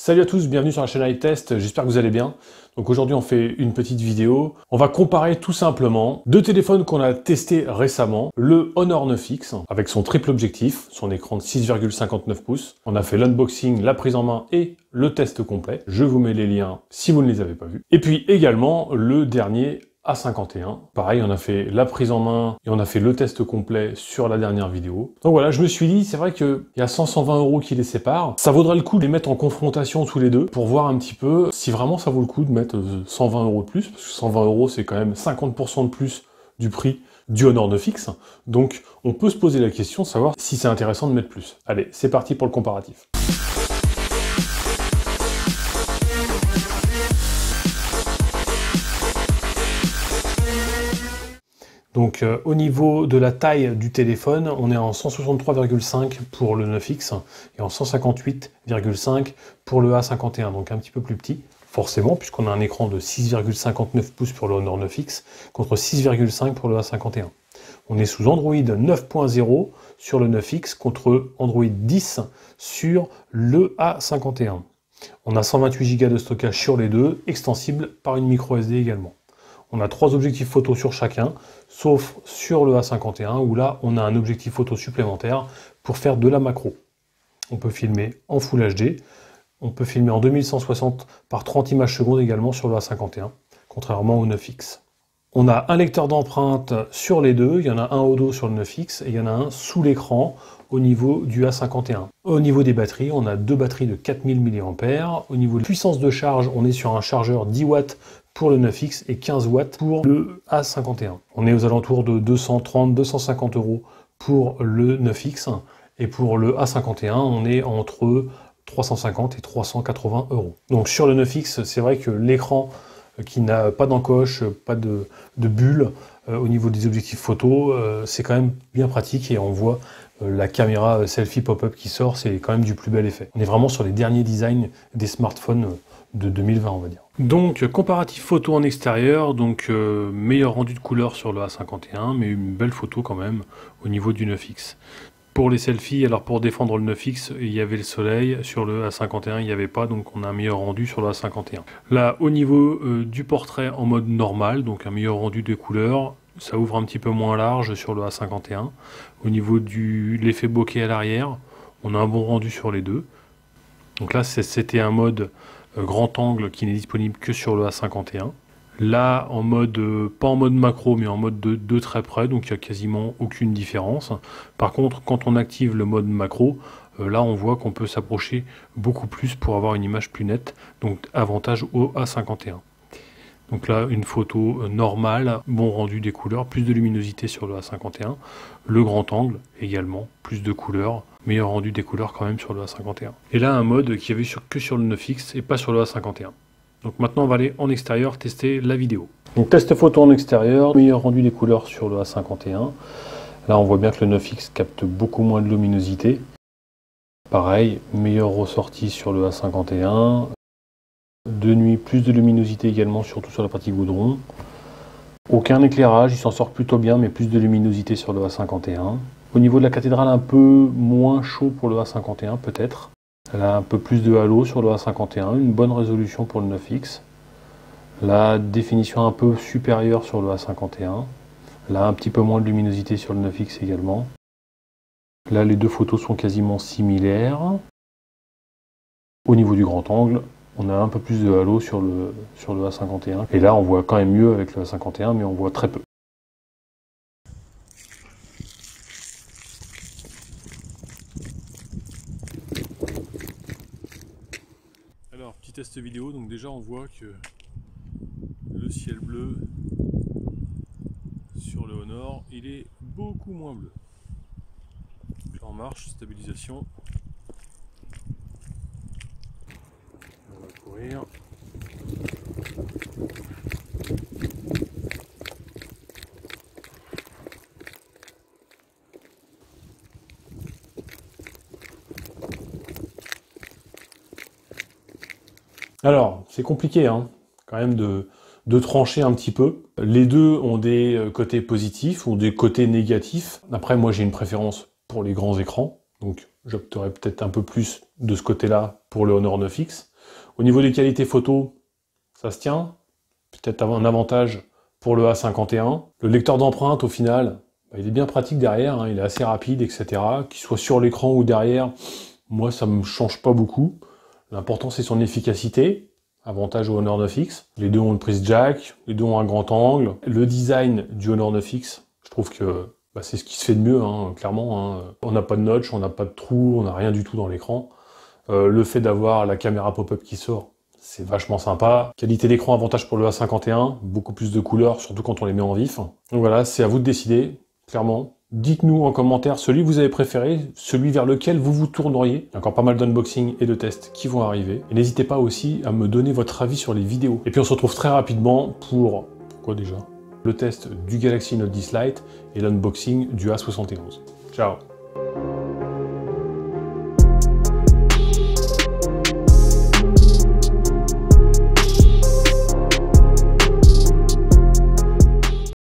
Salut à tous, bienvenue sur la chaîne iTest, j'espère que vous allez bien. Donc aujourd'hui on fait une petite vidéo. On va comparer tout simplement deux téléphones qu'on a testés récemment. Le Honor 9X avec son triple objectif, son écran de 6,59 pouces. On a fait l'unboxing, la prise en main et le test complet. Je vous mets les liens si vous ne les avez pas vus. Et puis également le dernier A51. Pareil, on a fait la prise en main et on a fait le test complet sur la dernière vidéo. Donc voilà, je me suis dit, c'est vrai qu'il y a 100-120 euros qui les séparent. Ça vaudrait le coup de les mettre en confrontation tous les deux pour voir un petit peu si vraiment ça vaut le coup de mettre 120 euros de plus, parce que 120 euros c'est quand même 50% de plus du prix du Honor 9X. Donc on peut se poser la question de savoir si c'est intéressant de mettre plus. Allez, c'est parti pour le comparatif. Donc au niveau de la taille du téléphone, on est en 163,5 pour le 9X et en 158,5 pour le A51, donc un petit peu plus petit, forcément, puisqu'on a un écran de 6,59 pouces pour le Honor 9X contre 6,5 pour le A51. On est sous Android 9.0 sur le 9X contre Android 10 sur le A51. On a 128 Go de stockage sur les deux, extensible par une micro SD également. On a 3 objectifs photo sur chacun, sauf sur le A51 où là on a un objectif photo supplémentaire pour faire de la macro. On peut filmer en Full HD, on peut filmer en 2160 par 30 images secondes également sur le A51, contrairement au 9X. On a un lecteur d'empreintes sur les deux, il y en a un au dos sur le 9X et il y en a un sous l'écran au niveau du A51. Au niveau des batteries, on a deux batteries de 4000 mAh. Au niveau de puissance de charge, on est sur un chargeur 10 watts pour le 9X et 15 watts pour le A51. On est aux alentours de 230-250 euros pour le 9X et pour le A51, on est entre 350 et 380 euros. Donc sur le 9X, c'est vrai que l'écran qui n'a pas d'encoche, pas de bulle au niveau des objectifs photo, c'est quand même bien pratique et on voit la caméra selfie pop-up qui sort, c'est quand même du plus bel effet. On est vraiment sur les derniers designs des smartphones de 2020, on va dire. Donc comparatif photo en extérieur, donc meilleur rendu de couleur sur le A51, mais une belle photo quand même au niveau du 9X. Pour les selfies, alors pour défendre le 9X, il y avait le soleil, sur le A51 il n'y avait pas, donc on a un meilleur rendu sur le A51. Là, au niveau du portrait en mode normal, donc un meilleur rendu de couleurs, ça ouvre un petit peu moins large sur le A51. Au niveau de l'effet bokeh à l'arrière, on a un bon rendu sur les deux. Donc là, c'était un mode grand angle qui n'est disponible que sur le A51. Là, en mode, pas en mode macro, mais en mode de très près, donc il n'y a quasiment aucune différence. Par contre, quand on active le mode macro, là on voit qu'on peut s'approcher beaucoup plus pour avoir une image plus nette, donc avantage au A51. Donc là, une photo normale, bon rendu des couleurs, plus de luminosité sur le A51. Le grand angle également, plus de couleurs, meilleur rendu des couleurs quand même sur le A51. Et là, un mode qui avait que sur le 9X et pas sur le A51. Donc maintenant, on va aller en extérieur tester la vidéo. Donc test photo en extérieur, meilleur rendu des couleurs sur le A51. Là, on voit bien que le 9X capte beaucoup moins de luminosité. Pareil, meilleur ressorti sur le A51. De nuit, plus de luminosité également, surtout sur la partie goudron. Aucun éclairage, il s'en sort plutôt bien, mais plus de luminosité sur le A51. Au niveau de la cathédrale, un peu moins chaud pour le A51 peut-être. Elle a un peu plus de halo sur le A51, une bonne résolution pour le 9X. La définition un peu supérieure sur le A51. Là, un petit peu moins de luminosité sur le 9X également. Là, les deux photos sont quasiment similaires. Au niveau du grand angle, on a un peu plus de halo sur le A51. Et là, on voit quand même mieux avec le A51, mais on voit très peu. Alors, petit test vidéo, donc déjà on voit que le ciel bleu sur le Honor, il est beaucoup moins bleu. Donc là en marche, stabilisation. On va courir. Alors, c'est compliqué, hein, quand même de trancher un petit peu. Les deux ont des côtés positifs ou des côtés négatifs. Après, moi, j'ai une préférence pour les grands écrans. Donc j'opterai peut-être un peu plus de ce côté-là pour le Honor 9X. Au niveau des qualités photo, ça se tient. Peut-être avoir un avantage pour le A51. Le lecteur d'empreintes, au final, il est bien pratique derrière, hein, il est assez rapide, etc. Qu'il soit sur l'écran ou derrière, moi ça me change pas beaucoup. L'important c'est son efficacité, avantage au Honor 9X. Les deux ont une prise jack, les deux ont un grand angle. Le design du Honor 9X, je trouve que c'est ce qui se fait de mieux, hein, clairement. Hein. On n'a pas de notch, on n'a pas de trou, on n'a rien du tout dans l'écran. Le fait d'avoir la caméra pop-up qui sort, c'est vachement sympa. Qualité d'écran, avantage pour le A51, beaucoup plus de couleurs, surtout quand on les met en vif. Donc voilà, c'est à vous de décider, clairement. Dites-nous en commentaire celui que vous avez préféré, celui vers lequel vous vous tourneriez. Il y a encore pas mal d'unboxing et de tests qui vont arriver. Et n'hésitez pas aussi à me donner votre avis sur les vidéos. Et puis on se retrouve très rapidement pour... Quoi déjà ? Le test du Galaxy Note 10 Lite et l'unboxing du A71. Ciao.